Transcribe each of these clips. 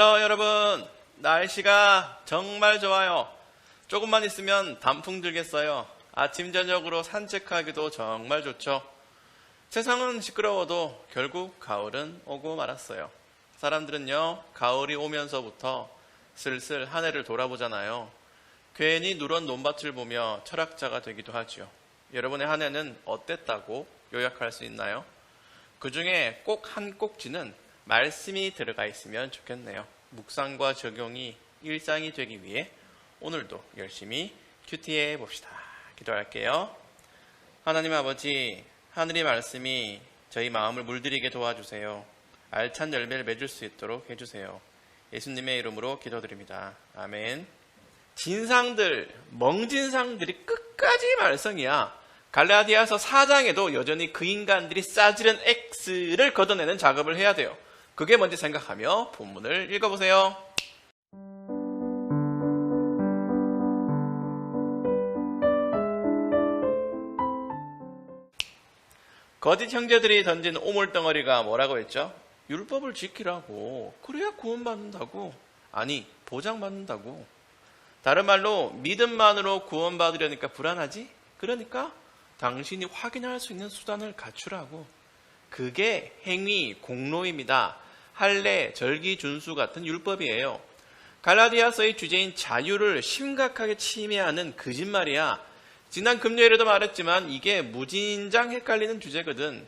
할로 여러분, 날씨가 정말 좋아요. 조금만 있으면 단풍 들겠어요. 아침 저녁으로 산책하기도 정말 좋죠. 세상은 시끄러워도 결국 가을은 오고 말았어요. 사람들은요, 가을이 오면서부터 슬슬 한 해를 돌아보잖아요. 괜히 누런 논밭을 보며 철학자가 되기도 하죠. 여러분의 한 해는 어땠다고 요약할 수 있나요? 그 중에 꼭 한 꼭지는 말씀이 들어가 있으면 좋겠네요. 묵상과 적용이 일상이 되기 위해 오늘도 열심히 큐티해 봅시다. 기도할게요. 하나님 아버지, 하늘의 말씀이 저희 마음을 물들이게 도와주세요. 알찬 열매를 맺을 수 있도록 해주세요. 예수님의 이름으로 기도드립니다. 아멘. 진상들, 멍진상들이 끝까지 말썽이야. 갈라디아서 4장에도 여전히 그 인간들이 싸지른 X를 걷어내는 작업을 해야 돼요. 그게 뭔지 생각하며 본문을 읽어보세요. 거짓 형제들이 던진 오물덩어리가 뭐라고 했죠? 율법을 지키라고. 그래야 구원받는다고. 아니, 보장받는다고. 다른 말로 믿음만으로 구원받으려니까 불안하지? 그러니까 당신이 확인할 수 있는 수단을 갖추라고. 그게 행위, 공로입니다. 할례, 절기, 준수 같은 율법이에요. 갈라디아서의 주제인 자유를 심각하게 침해하는 거짓말이야. 지난 금요일에도 말했지만 이게 무진장 헷갈리는 주제거든.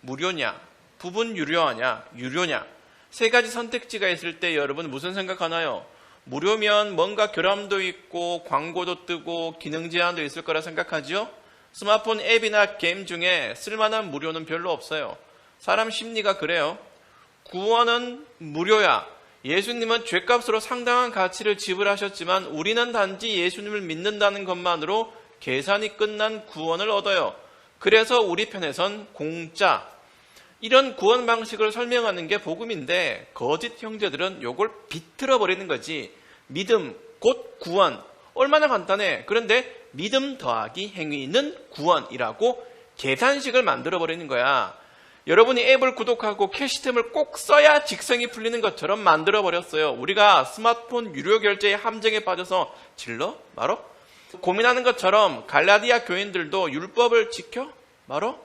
무료냐, 부분 유료하냐, 유료냐. 세 가지 선택지가 있을 때 여러분 무슨 생각하나요? 무료면 뭔가 결함도 있고 광고도 뜨고 기능 제한도 있을 거라 생각하죠? 스마트폰 앱이나 게임 중에 쓸만한 무료는 별로 없어요. 사람 심리가 그래요. 구원은 무료야. 예수님은 죄값으로 상당한 가치를 지불하셨지만 우리는 단지 예수님을 믿는다는 것만으로 계산이 끝난 구원을 얻어요. 그래서 우리 편에선 공짜. 이런 구원 방식을 설명하는 게 복음인데 거짓 형제들은 요걸 비틀어 버리는 거지. 믿음 곧 구원. 얼마나 간단해. 그런데 믿음 더하기 행위는 구원이라고 계산식을 만들어 버리는 거야. 여러분이 앱을 구독하고 캐시템을 꼭 써야 직성이 풀리는 것처럼 만들어 버렸어요. 우리가 스마트폰 유료 결제의 함정에 빠져서 질러? 말어? 고민하는 것처럼 갈라디아 교인들도 율법을 지켜? 말어?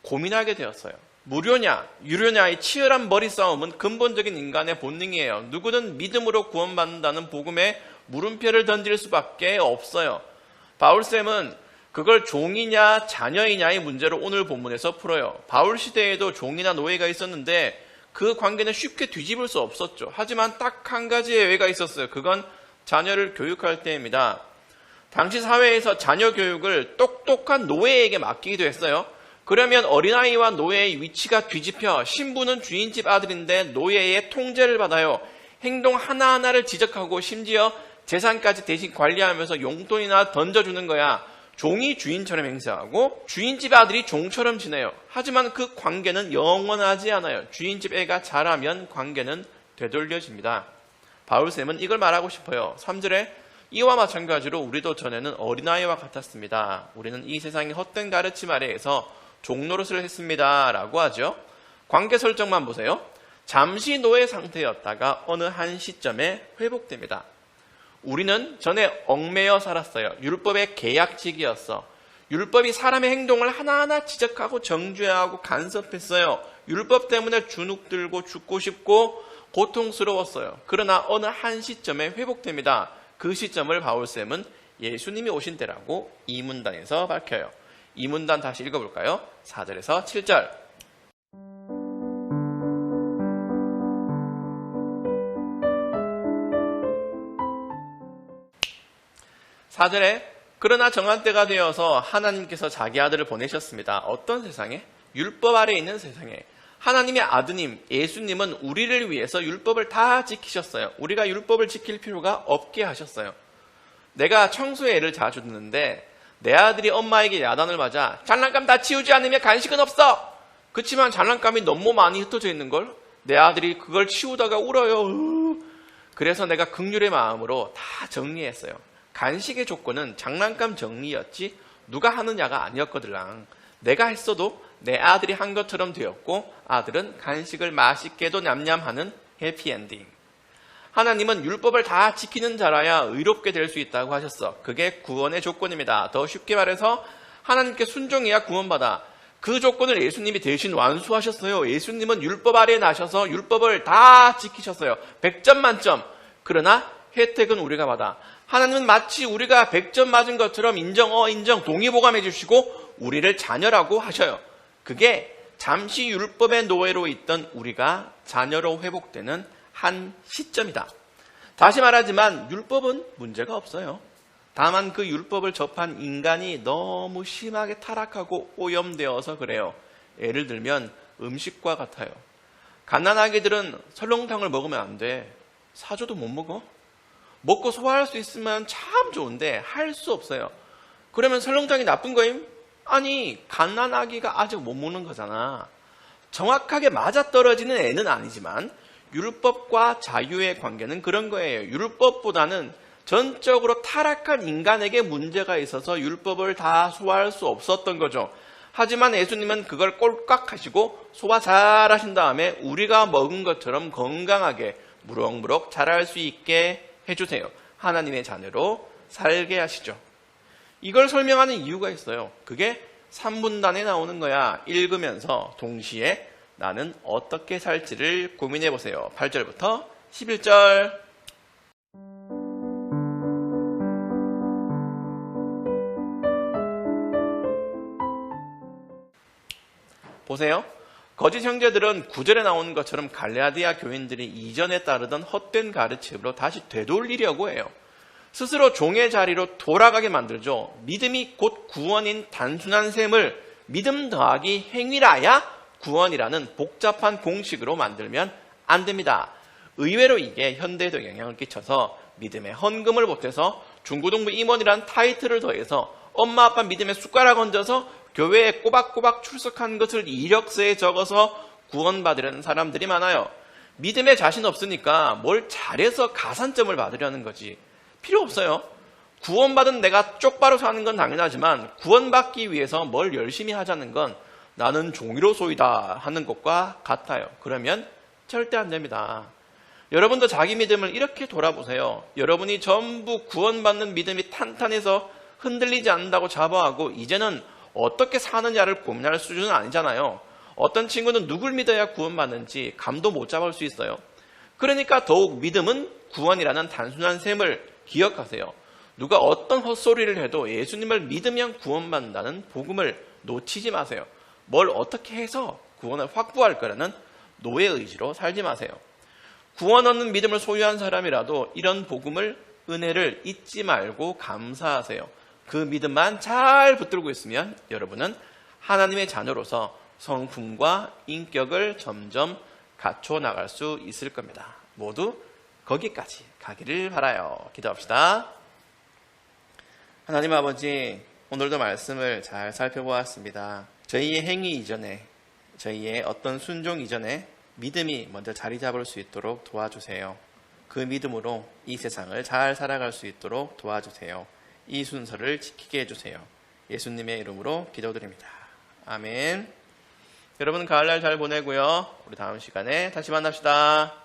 고민하게 되었어요. 무료냐, 유료냐의 치열한 머리 싸움은 근본적인 인간의 본능이에요. 누구든 믿음으로 구원받는다는 복음에 물음표를 던질 수밖에 없어요. 바울쌤은 그걸 종이냐 자녀이냐의 문제로 오늘 본문에서 풀어요. 바울 시대에도 종이나 노예가 있었는데 그 관계는 쉽게 뒤집을 수 없었죠. 하지만 딱 한 가지 예외가 있었어요. 그건 자녀를 교육할 때입니다. 당시 사회에서 자녀 교육을 똑똑한 노예에게 맡기기도 했어요. 그러면 어린아이와 노예의 위치가 뒤집혀 신부는 주인집 아들인데 노예의 통제를 받아요. 행동 하나하나를 지적하고 심지어 재산까지 대신 관리하면서 용돈이나 던져주는 거야. 종이 주인처럼 행세하고 주인집 아들이 종처럼 지내요. 하지만 그 관계는 영원하지 않아요. 주인집 애가 자라면 관계는 되돌려집니다. 바울쌤은 이걸 말하고 싶어요. 3절에 이와 마찬가지로 우리도 전에는 어린아이와 같았습니다. 우리는 이 세상의 헛된 가르침 아래에서 종노릇을 했습니다. 라고 하죠. 관계 설정만 보세요. 잠시 노예 상태였다가 어느 한 시점에 회복됩니다. 우리는 전에 얽매여 살았어요. 율법의 계약직이었어. 율법이 사람의 행동을 하나하나 지적하고 정죄하고 간섭했어요. 율법 때문에 주눅들고 죽고 싶고 고통스러웠어요. 그러나 어느 한 시점에 회복됩니다. 그 시점을 바울쌤은 예수님이 오신 때라고 이 문단에서 밝혀요. 이 문단 다시 읽어볼까요? 4절에서 7절. 4절에 그러나 정한 때가 되어서 하나님께서 자기 아들을 보내셨습니다. 어떤 세상에? 율법 아래에 있는 세상에. 하나님의 아드님 예수님은 우리를 위해서 율법을 다 지키셨어요. 우리가 율법을 지킬 필요가 없게 하셨어요. 내가 청소에 애를 자주 듣는데 내 아들이 엄마에게 야단을 맞아 장난감 다 치우지 않으면 간식은 없어. 그렇지만 장난감이 너무 많이 흩어져 있는걸? 내 아들이 그걸 치우다가 울어요. 그래서 내가 긍휼의 마음으로 다 정리했어요. 간식의 조건은 장난감 정리였지 누가 하느냐가 아니었거들랑. 내가 했어도 내 아들이 한 것처럼 되었고 아들은 간식을 맛있게도 냠냠하는 해피엔딩. 하나님은 율법을 다 지키는 자라야 의롭게 될 수 있다고 하셨어. 그게 구원의 조건입니다. 더 쉽게 말해서 하나님께 순종해야 구원받아. 그 조건을 예수님이 대신 완수하셨어요. 예수님은 율법 아래에 나셔서 율법을 다 지키셨어요. 100점 만점. 그러나 혜택은 우리가 받아. 하나님은 마치 우리가 100점 맞은 것처럼 인정, 동의보감해 주시고 우리를 자녀라고 하셔요. 그게 잠시 율법의 노예로 있던 우리가 자녀로 회복되는 한 시점이다. 다시 말하지만 율법은 문제가 없어요. 다만 그 율법을 접한 인간이 너무 심하게 타락하고 오염되어서 그래요. 예를 들면 음식과 같아요. 갓난아기들은 설렁탕을 먹으면 안 돼. 사줘도 못 먹어. 먹고 소화할 수 있으면 참 좋은데 할 수 없어요. 그러면 설렁탕이 나쁜 거임? 아니, 갓난아기가 아직 못 먹는 거잖아. 정확하게 맞아떨어지는 애는 아니지만 율법과 자유의 관계는 그런 거예요. 율법보다는 전적으로 타락한 인간에게 문제가 있어서 율법을 다 소화할 수 없었던 거죠. 하지만 예수님은 그걸 꼴깍 하시고 소화 잘 하신 다음에 우리가 먹은 것처럼 건강하게 무럭무럭 자랄 수 있게 해주세요. 하나님의 자녀로 살게 하시죠. 이걸 설명하는 이유가 있어요. 그게 3분단에 나오는 거야. 읽으면서 동시에 나는 어떻게 살지를 고민해 보세요. 8절부터 11절. 보세요. 거짓 형제들은 9절에 나오는 것처럼 갈라디아 교인들이 이전에 따르던 헛된 가르침으로 다시 되돌리려고 해요. 스스로 종의 자리로 돌아가게 만들죠. 믿음이 곧 구원인 단순한 셈을 믿음 더하기 행위라야 구원이라는 복잡한 공식으로 만들면 안 됩니다. 의외로 이게 현대에도 영향을 끼쳐서 믿음에 헌금을 보태서 중고등부 임원이란 타이틀을 더해서 엄마 아빠 믿음에 숟가락 얹어서 교회에 꼬박꼬박 출석한 것을 이력서에 적어서 구원받으려는 사람들이 많아요. 믿음에 자신 없으니까 뭘 잘해서 가산점을 받으려는 거지. 필요 없어요. 구원받은 내가 쪽바로 사는 건 당연하지만 구원받기 위해서 뭘 열심히 하자는 건 나는 종이로소이다 하는 것과 같아요. 그러면 절대 안 됩니다. 여러분도 자기 믿음을 이렇게 돌아보세요. 여러분이 전부 구원받는 믿음이 탄탄해서 흔들리지 않는다고 자부하고 이제는 어떻게 사느냐를 고민할 수준은 아니잖아요. 어떤 친구는 누굴 믿어야 구원받는지 감도 못 잡을 수 있어요. 그러니까 더욱 믿음은 구원이라는 단순한 셈을 기억하세요. 누가 어떤 헛소리를 해도 예수님을 믿으면 구원받는다는 복음을 놓치지 마세요. 뭘 어떻게 해서 구원을 확보할 거라는 노예 의지로 살지 마세요. 구원 얻는 믿음을 소유한 사람이라도 이런 복음을, 은혜를 잊지 말고 감사하세요. 그 믿음만 잘 붙들고 있으면 여러분은 하나님의 자녀로서 성품과 인격을 점점 갖춰 나갈 수 있을 겁니다. 모두 거기까지 가기를 바라요. 기도합시다. 하나님 아버지, 오늘도 말씀을 잘 살펴보았습니다. 저희의 행위 이전에, 저희의 어떤 순종 이전에 믿음이 먼저 자리 잡을 수 있도록 도와주세요. 그 믿음으로 이 세상을 잘 살아갈 수 있도록 도와주세요. 이 순서를 지키게 해주세요. 예수님의 이름으로 기도드립니다. 아멘. 여러분 가을날 잘 보내고요. 우리 다음 시간에 다시 만납시다.